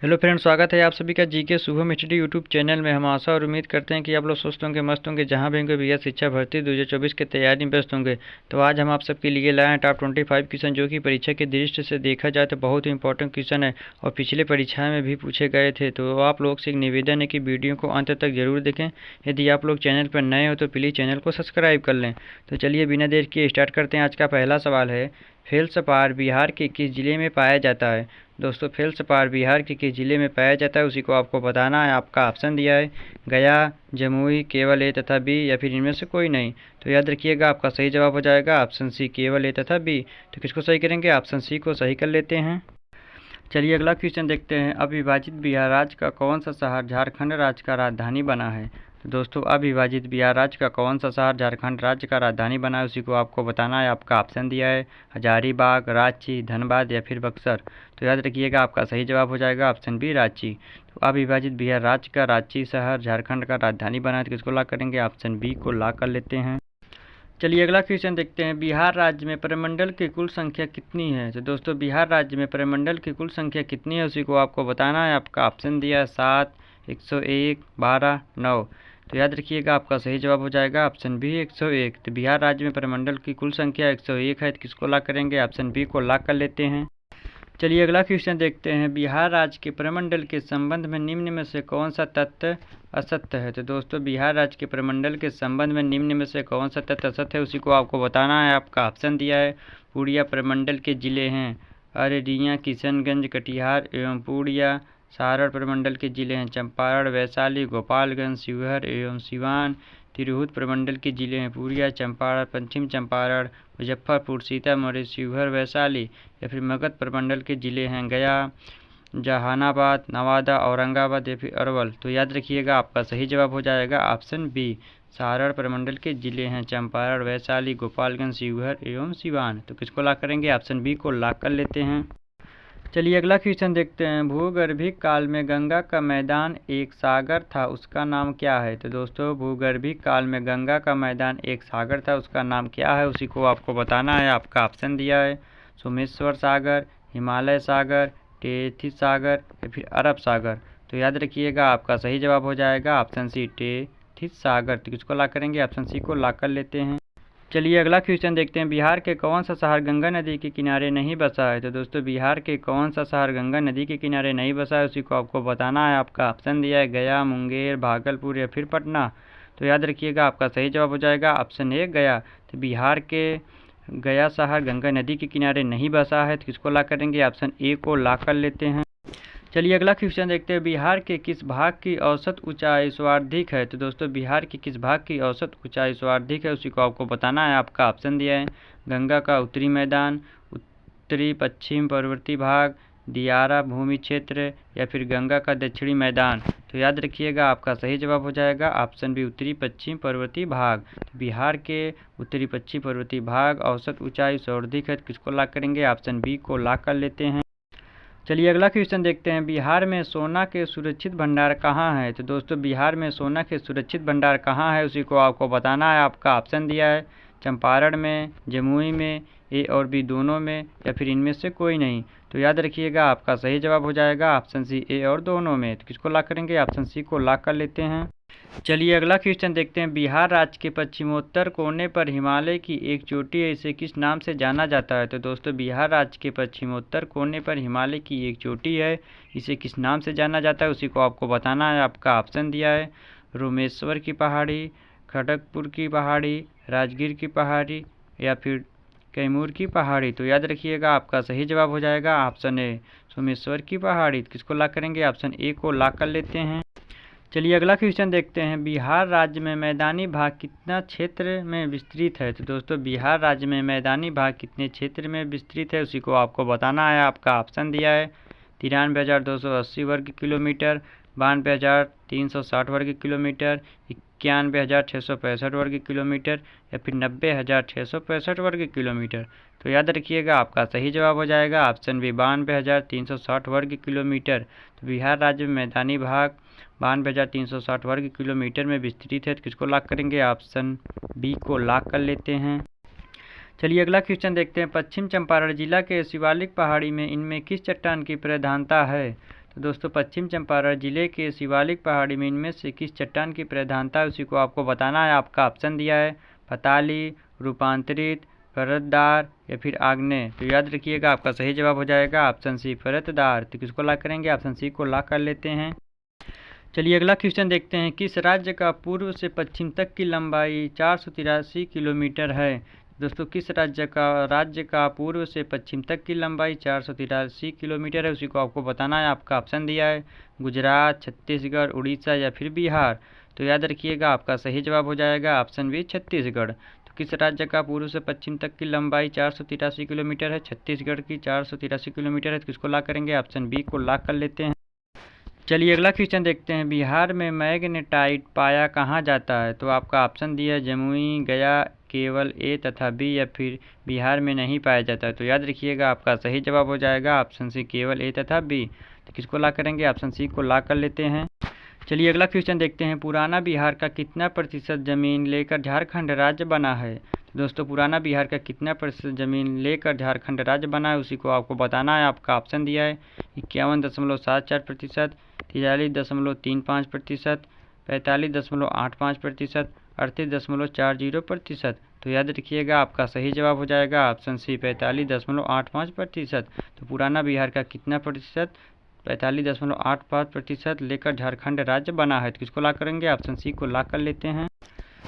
Hello friends, स्वागत है आप सभी का GK Shubham study YouTube channel में। हम आशा और उम्मीद करते हैं कि आप लोग स्वस्थ होंगे, मस्त होंगे, जहां भी होंगे। भैया शिक्षा भर्ती 2024 की तैयारी में व्यस्त होंगे। तो आज हम आप सबके लिए लाए हैं टॉप 25 क्वेश्चन, जो कि परीक्षा की दृष्टि से देखा जाए तो बहुत ही इंपॉर्टेंट क्वेश्चन है और पिछले परीक्षा में भी पूछे गए थे। तो आप लोग से एक निवेदन है कि वीडियो को अंत तक जरूर देखें। यदि आप लोग चैनल पर नए हो तो प्लीज़ चैनल को सब्सक्राइब कर लें। तो चलिए बिना देर किए स्टार्ट करते हैं। आज का पहला सवाल है, फेल्सपार बिहार के किस जिले में पाया जाता है। दोस्तों, फेल्सपार बिहार के किस जिले में पाया जाता है, उसी को आपको बताना है। आपका ऑप्शन दिया है गया, जमुई, केवल ए तथा बी, या फिर इनमें से कोई नहीं। तो याद रखिएगा, आपका सही जवाब हो जाएगा ऑप्शन सी, केवल ए तथा बी। तो किसको सही करेंगे, ऑप्शन सी को सही कर लेते हैं। चलिए अगला क्वेश्चन देखते हैं। अविभाजित बिहार राज्य का कौन सा शहर झारखंड राज्य का राजधानी बना है। तो दोस्तों, अविभाजित बिहार राज्य का कौन सा शहर झारखंड राज्य का राजधानी बना है, उसी को आपको बताना है। आपका ऑप्शन दिया है हजारीबाग, रांची, धनबाद या फिर बक्सर। तो याद रखिएगा, आपका सही जवाब हो जाएगा ऑप्शन बी, रांची। तो अविभाजित बिहार राज्य का रांची शहर झारखंड का राजधानी बना है। तो किसको लॉक करेंगे, ऑप्शन बी को लॉक कर लेते हैं। चलिए अगला क्वेश्चन देखते हैं। बिहार राज्य में प्रमंडल की कुल संख्या कितनी है। तो दोस्तों, बिहार राज्य में प्रमंडल की कुल संख्या कितनी है, उसी को आपको बताना है। आपका ऑप्शन दिया है 7, 101, 12, 9। तो याद रखिएगा, आपका सही जवाब हो जाएगा ऑप्शन बी, 101। तो बिहार राज्य में प्रमंडल की कुल संख्या 101 है। तो किसको लॉक करेंगे, ऑप्शन बी को लॉक कर लेते हैं। चलिए अगला क्वेश्चन देखते हैं। बिहार राज्य के प्रमंडल के संबंध में निम्न में से कौन सा तथ्य असत्य है। तो दोस्तों, बिहार राज्य के प्रमंडल के संबंध में निम्न में से कौन सा तथ्य असत्य है, उसी को आपको बताना है। आपका ऑप्शन दिया है पूर्णिया प्रमंडल के जिले हैं अररिया, किशनगंज, कटिहार एवं पूर्णिया। सारण प्रमंडल के जिले हैं चंपारण, वैशाली, गोपालगंज, शिवहर एवं सिवान। तिरहुत प्रमंडल के जिले हैं पूर्णिया, चंपारण, पश्चिम चंपारण, मुजफ्फरपुर, सीतामढ़ी, शिवहर, वैशाली। या फिर मगध प्रमंडल के जिले हैं गया, जहानाबाद, नवादा, औरंगाबाद या फिर अरवल। तो याद रखिएगा, आपका सही जवाब हो जाएगा ऑप्शन बी। सारण प्रमंडल के जिले हैं चंपारण, वैशाली, गोपालगंज, शिवहर एवं सिवान। तो किसको लॉक करेंगे, ऑप्शन बी को लॉक कर लेते हैं। चलिए अगला क्वेश्चन देखते हैं। भूगर्भिक काल में गंगा का मैदान एक सागर था, उसका नाम क्या है। तो दोस्तों, भूगर्भिक काल में गंगा का मैदान एक सागर था, उसका नाम क्या है, उसी को आपको बताना है। आपका ऑप्शन दिया है सोमेश्वर सागर, हिमालय सागर, टेथिस सागर या फिर अरब सागर। तो याद रखिएगा, आपका सही जवाब हो जाएगा ऑप्शन सी, टेथिस सागर। तो किसको लॉक करेंगे, ऑप्शन सी को लॉक कर लेते हैं। चलिए अगला क्वेश्चन देखते हैं। बिहार के कौन सा शहर गंगा नदी के किनारे नहीं बसा है। तो दोस्तों, बिहार के कौन सा शहर गंगा नदी के किनारे नहीं बसा है, उसी को आपको बताना है। आपका ऑप्शन दिया है गया, मुंगेर, भागलपुर या फिर पटना। तो याद रखिएगा, आपका सही जवाब हो जाएगा ऑप्शन ए, गया। तो बिहार के गया शहर गंगा नदी के किनारे नहीं बसा है। तो किसको लॉक करेंगे, ऑप्शन ए को लॉक कर लेते हैं। चलिए अगला क्वेश्चन देखते हैं। बिहार के किस भाग की औसत ऊंचाई सर्वाधिक है। तो दोस्तों, बिहार के किस भाग की औसत ऊंचाई सर्वाधिक है, उसी को आपको बताना है। आपका ऑप्शन दिया है गंगा का उत्तरी मैदान, उत्तरी पश्चिम पर्वतीय भाग, दियारा भूमि क्षेत्र या फिर गंगा का दक्षिणी मैदान। तो याद रखिएगा, आपका सही जवाब हो जाएगा ऑप्शन बी, उत्तरी पश्चिम पर्वतीय भाग। तो बिहार के उत्तरी पश्चिम पर्वतीय भाग औसत ऊंचाई सर्वाधिक है। तो किसको लॉक करेंगे, ऑप्शन बी को लॉक कर लेते हैं। चलिए अगला क्वेश्चन देखते हैं। बिहार में सोना के सुरक्षित भंडार कहाँ है। तो दोस्तों, बिहार में सोना के सुरक्षित भंडार कहाँ है, उसी को आपको बताना है। आपका ऑप्शन दिया है चंपारण में, जमुई में, ए और बी दोनों में या फिर इनमें से कोई नहीं। तो याद रखिएगा, आपका सही जवाब हो जाएगा ऑप्शन सी, ए और दोनों में। तो किसको लॉक करेंगे, ऑप्शन सी को लॉक कर लेते हैं। चलिए अगला क्वेश्चन देखते हैं। बिहार राज्य के पश्चिमोत्तर कोने पर हिमालय की एक चोटी है, इसे किस नाम से जाना जाता है। तो दोस्तों, बिहार राज्य के पश्चिमोत्तर कोने पर हिमालय की एक चोटी है, इसे किस नाम से जाना जाता है, उसी को आपको बताना है। आपका ऑप्शन दिया है रोमेश्वर की पहाड़ी, खड़गपुर की पहाड़ी, राजगीर की पहाड़ी या फिर कैमूर की पहाड़ी। तो याद रखिएगा, आपका सही जवाब हो जाएगा ऑप्शन ए, सोमेश्वर की पहाड़ी। किसको लॉक करेंगे, ऑप्शन ए को लॉक कर लेते हैं। चलिए अगला क्वेश्चन देखते हैं। बिहार राज्य में मैदानी भाग कितना क्षेत्र में विस्तृत है। तो दोस्तों, बिहार राज्य में मैदानी भाग कितने क्षेत्र में विस्तृत है, उसी को आपको बताना है। आपका ऑप्शन दिया है 93,280 वर्ग किलोमीटर, 92,360 वर्ग किलोमीटर, 91,665 वर्ग किलोमीटर या फिर 90,665 वर्ग किलोमीटर। तो याद रखिएगा, आपका सही जवाब हो जाएगा ऑप्शन बी, 92,360 वर्ग किलोमीटर। तो बिहार राज्य में मैदानी भाग 92,360 वर्ग किलोमीटर में विस्तृत है। तो किसको लॉक करेंगे, ऑप्शन बी को लॉक कर लेते हैं। चलिए अगला क्वेश्चन देखते हैं। पश्चिम चंपारण जिला के शिवालिक पहाड़ी में इनमें किस चट्टान की प्रधानता है। तो दोस्तों पश्चिम चंपारण जिले के शिवालिक पहाड़ी में इनमें से किस चट्टान की प्रधानता है उसी को आपको बताना है। आपका ऑप्शन दिया है पताली, रूपांतरित, परतदार या फिर आग्नेय। तो याद रखिएगा आपका सही जवाब हो जाएगा ऑप्शन सी परतदार। तो किसको लॉक करेंगे, ऑप्शन सी को लॉक कर लेते हैं। चलिए अगला क्वेश्चन देखते हैं। किस राज्य का पूर्व से पश्चिम तक की लंबाई 483 किलोमीटर है। दोस्तों किस राज्य का पूर्व से पश्चिम तक की लंबाई 483 किलोमीटर है उसी को आपको बताना है। आपका ऑप्शन दिया है गुजरात, छत्तीसगढ़, उड़ीसा या फिर बिहार। तो याद रखिएगा आपका सही जवाब हो जाएगा ऑप्शन बी छत्तीसगढ़। तो किस राज्य का पूर्व से पश्चिम तक की लंबाई 483 किलोमीटर है, छत्तीसगढ़ की 483 किलोमीटर है। तो किसको लॉक करेंगे, ऑप्शन बी को लॉक कर लेते हैं। चलिए अगला क्वेश्चन देखते हैं। बिहार में मैग्नेटाइट पाया कहाँ जाता है। तो आपका ऑप्शन दिया है जमुई, गया, केवल ए तथा बी या फिर बिहार में नहीं पाया जाता है। तो याद रखिएगा आपका सही जवाब हो जाएगा ऑप्शन सी केवल ए तथा बी। तो किसको लॉक करेंगे, ऑप्शन सी को लॉक कर लेते हैं। चलिए अगला क्वेश्चन देखते हैं। पुराना बिहार का कितना प्रतिशत जमीन लेकर झारखंड राज्य बना है। तो दोस्तों पुराना बिहार का कितना प्रतिशत जमीन लेकर झारखंड राज्य बना है उसी को आपको बताना है। आपका ऑप्शन दिया है 51.74%, 43.35%, 45.85%, 38.40%। तो याद रखिएगा आपका सही जवाब हो जाएगा ऑप्शन सी 45.85%। तो पुराना बिहार का कितना प्रतिशत, 45.85% लेकर झारखंड राज्य बना है। तो किसको लॉक करेंगे, ऑप्शन सी को लॉक कर लेते हैं।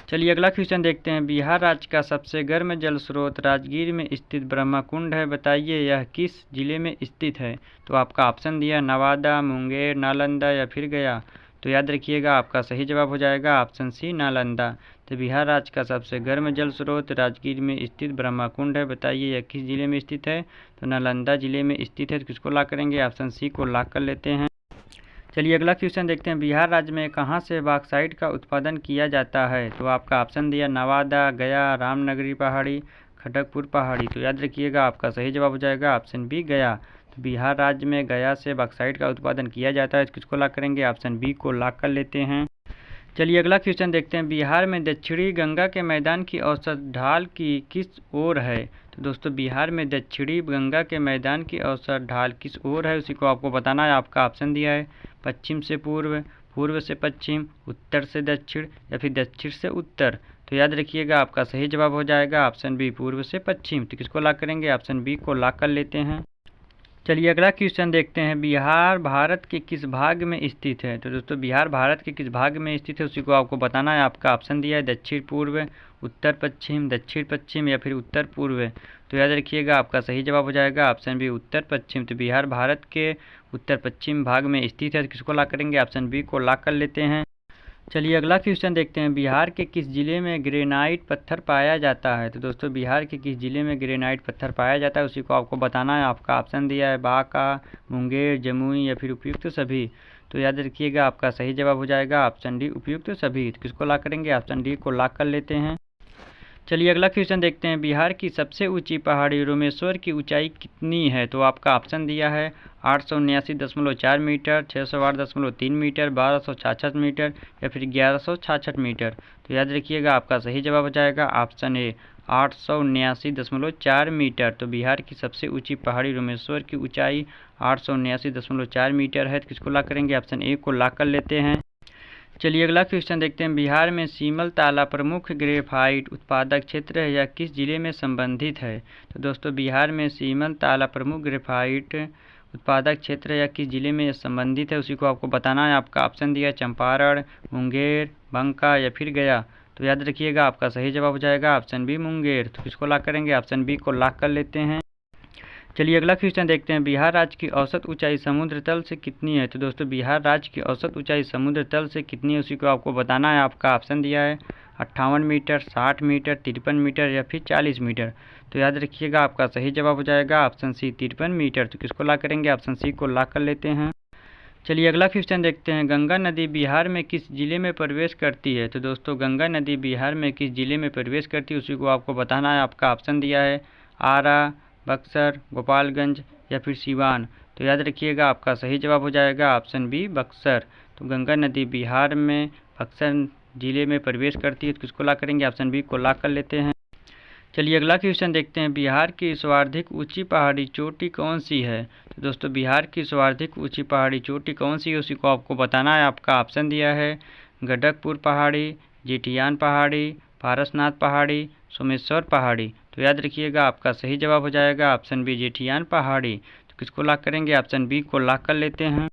चलिए अगला क्वेश्चन देखते हैं। बिहार राज्य का सबसे गर्म जल स्रोत राजगीर में स्थित ब्रह्मा कुंड है, बताइए यह किस जिले में स्थित है। तो आपका ऑप्शन दिया नवादा, मुंगेर, नालंदा या फिर गया। तो याद रखिएगा आपका सही जवाब हो जाएगा ऑप्शन सी नालंदा। तो बिहार राज्य का सबसे गर्म जल स्रोत राजगीर में स्थित ब्रह्मा कुंड है, बताइए यह किस जिले में स्थित है। तो नालंदा जिले में स्थित है। तो किसको लॉक करेंगे, ऑप्शन सी को लॉक कर लेते हैं। चलिए अगला क्वेश्चन देखते हैं। बिहार राज्य में कहाँ से बॉक्साइट का उत्पादन किया जाता है। तो आपका ऑप्शन दिया नवादा, गया, रामनगरी पहाड़ी, खड़गपुर पहाड़ी। तो याद रखिएगा आपका सही जवाब हो जाएगा ऑप्शन बी गया। तो बिहार राज्य में गया से बॉक्साइट का उत्पादन किया जाता है। तो किसको लॉक करेंगे, ऑप्शन बी को लॉक कर लेते हैं। चलिए अगला क्वेश्चन देखते हैं। बिहार में दक्षिणी गंगा के मैदान की औसत ढाल की किस ओर है। तो दोस्तों बिहार में दक्षिणी गंगा के मैदान की औसत ढाल किस ओर है उसी को आपको बताना है। आपका ऑप्शन दिया है पश्चिम से पूर्व, पूर्व से पश्चिम, उत्तर से दक्षिण या फिर दक्षिण से उत्तर। तो याद रखिएगा आपका सही जवाब हो जाएगा ऑप्शन बी पूर्व से पश्चिम। तो किसको लॉक करेंगे, ऑप्शन बी को लॉक कर लेते हैं। चलिए अगला क्वेश्चन देखते हैं। बिहार भारत के किस भाग में स्थित है। तो दोस्तों बिहार भारत के किस भाग में स्थित है उसी को आपको बताना है। आपका ऑप्शन दिया है दक्षिण पूर्व, उत्तर पश्चिम, दक्षिण पश्चिम या फिर उत्तर पूर्व। तो याद रखिएगा आपका सही जवाब हो जाएगा ऑप्शन बी उत्तर पश्चिम। तो बिहार भारत के उत्तर पश्चिम भाग में स्थित है। किसको लॉक करेंगे, ऑप्शन बी को लॉक कर लेते हैं। चलिए अगला क्वेश्चन देखते हैं। बिहार के किस जिले में ग्रेनाइट पत्थर पाया जाता है। तो दोस्तों बिहार के किस जिले में ग्रेनाइट पत्थर पाया जाता है उसी को आपको बताना है। आपका ऑप्शन दिया है बांका, मुंगेर, जमुई या फिर उपयुक्त सभी। तो याद रखिएगा आपका सही जवाब हो जाएगा ऑप्शन डी उपयुक्त सभी। तो किसको लॉक करेंगे, ऑप्शन डी को लॉक कर लेते हैं। चलिए अगला क्वेश्चन देखते हैं। बिहार की सबसे ऊंची पहाड़ी रोमेश्वर की ऊंचाई कितनी है। तो आपका ऑप्शन दिया है 879.4 मीटर, 608.3 मीटर, 1266 मीटर या फिर 1166 मीटर। तो याद रखिएगा आपका सही जवाब हो जाएगा ऑप्शन ए 879.4 मीटर। तो बिहार की सबसे ऊंची पहाड़ी रोमेश्वर की ऊंचाई 879.4 मीटर है। तो किसको लॉक करेंगे, ऑप्शन ए को लॉक कर लेते हैं। चलिए अगला क्वेश्चन देखते हैं। बिहार में सीमल ताला प्रमुख ग्रेफाइट उत्पादक क्षेत्र है या किस जिले में संबंधित है। तो दोस्तों बिहार में सीमल ताला प्रमुख ग्रेफाइट उत्पादक क्षेत्र या किस जिले में संबंधित है उसी को आपको बताना है। आपका ऑप्शन दिया चंपारण, मुंगेर, बांका या फिर गया। तो याद रखिएगा आपका सही जवाब हो जाएगा ऑप्शन बी मुंगेर। तो किसको लॉक करेंगे, ऑप्शन बी को लॉक कर लेते हैं। चलिए अगला क्वेश्चन देखते हैं। बिहार राज्य की औसत ऊंचाई समुद्र तल से कितनी है। तो दोस्तों बिहार राज्य की औसत ऊंचाई समुद्र तल से कितनी है उसी को आपको बताना है। आपका ऑप्शन दिया है 58 मीटर, 60 मीटर, 53 मीटर या फिर 40 मीटर। तो याद रखिएगा आपका सही जवाब हो जाएगा ऑप्शन सी 53 मीटर। तो किसको लॉक करेंगे, ऑप्शन सी को लॉक कर लेते हैं। चलिए अगला क्वेश्चन देखते हैं। गंगा नदी बिहार में किस जिले में प्रवेश करती है। तो दोस्तों गंगा नदी बिहार में किस जिले में प्रवेश करती है उसी को आपको बताना है। आपका ऑप्शन दिया है आरा, बक्सर, गोपालगंज या फिर सिवान। तो याद रखिएगा आपका सही जवाब हो जाएगा ऑप्शन बी बक्सर। तो गंगा नदी बिहार में बक्सर जिले में प्रवेश करती है। तो किसको लॉक करेंगे, ऑप्शन बी को लॉक कर लेते हैं। चलिए अगला क्वेश्चन देखते हैं, बिहार की सर्वाधिक ऊंची पहाड़ी चोटी कौन सी है। तो दोस्तों बिहार की सर्वाधिक ऊंची पहाड़ी चोटी कौन सी है उसी को आपको बताना है। आपका ऑप्शन दिया है गडकपुर पहाड़ी, जेठियान पहाड़ी, पारसनाथ पहाड़ी, सोमेश्वर पहाड़ी। तो याद रखिएगा आपका सही जवाब हो जाएगा ऑप्शन बी जेठियान पहाड़ी। तो किसको लॉक करेंगे, ऑप्शन बी को लॉक कर लेते हैं।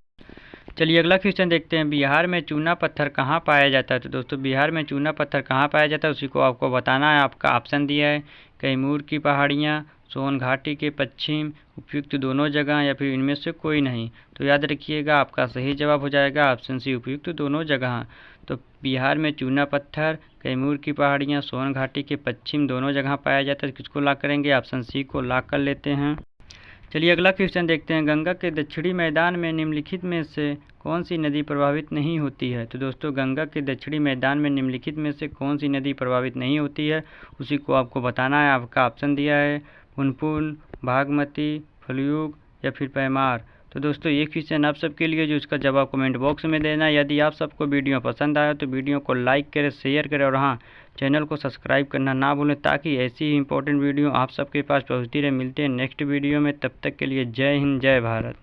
चलिए अगला क्वेश्चन देखते हैं, बिहार में चूना पत्थर कहाँ पाया जाता है। तो दोस्तों बिहार में चूना पत्थर कहाँ पाया जाता है उसी को आपको बताना है। आपका ऑप्शन दिया है कैमूर की पहाड़ियाँ, सोन घाटी के पश्चिम, उपयुक्त दोनों जगह या फिर इनमें से कोई नहीं। तो याद रखिएगा आपका सही जवाब हो जाएगा ऑप्शन सी उपयुक्त दोनों जगह। तो बिहार में चूना पत्थर, कैमूर की पहाड़ियाँ, सोन घाटी के पश्चिम दोनों जगह पाया जाता है। किसको लॉक करेंगे, ऑप्शन सी को लॉक कर लेते हैं। चलिए अगला क्वेश्चन देखते हैं, गंगा के दक्षिणी मैदान में निम्नलिखित में से कौन सी नदी प्रभावित नहीं होती है। तो दोस्तों गंगा के दक्षिणी मैदान में निम्नलिखित में से कौन सी नदी प्रभावित नहीं होती है उसी को आपको बताना है। आपका ऑप्शन दिया है पुनपुन, बागमती, फलयूग या फिर पैमार। तो दोस्तों ये क्वेश्चन आप सबके लिए जो इसका जवाब कमेंट बॉक्स में देना है। यदि आप सबको वीडियो पसंद आया तो वीडियो को लाइक करें, शेयर करें और हाँ चैनल को सब्सक्राइब करना ना भूलें ताकि ऐसी ही इंपॉर्टेंट वीडियो आप सबके पास पहुंचती रहे। मिलते हैं नेक्स्ट वीडियो में, तब तक के लिए जय हिंद जय भारत।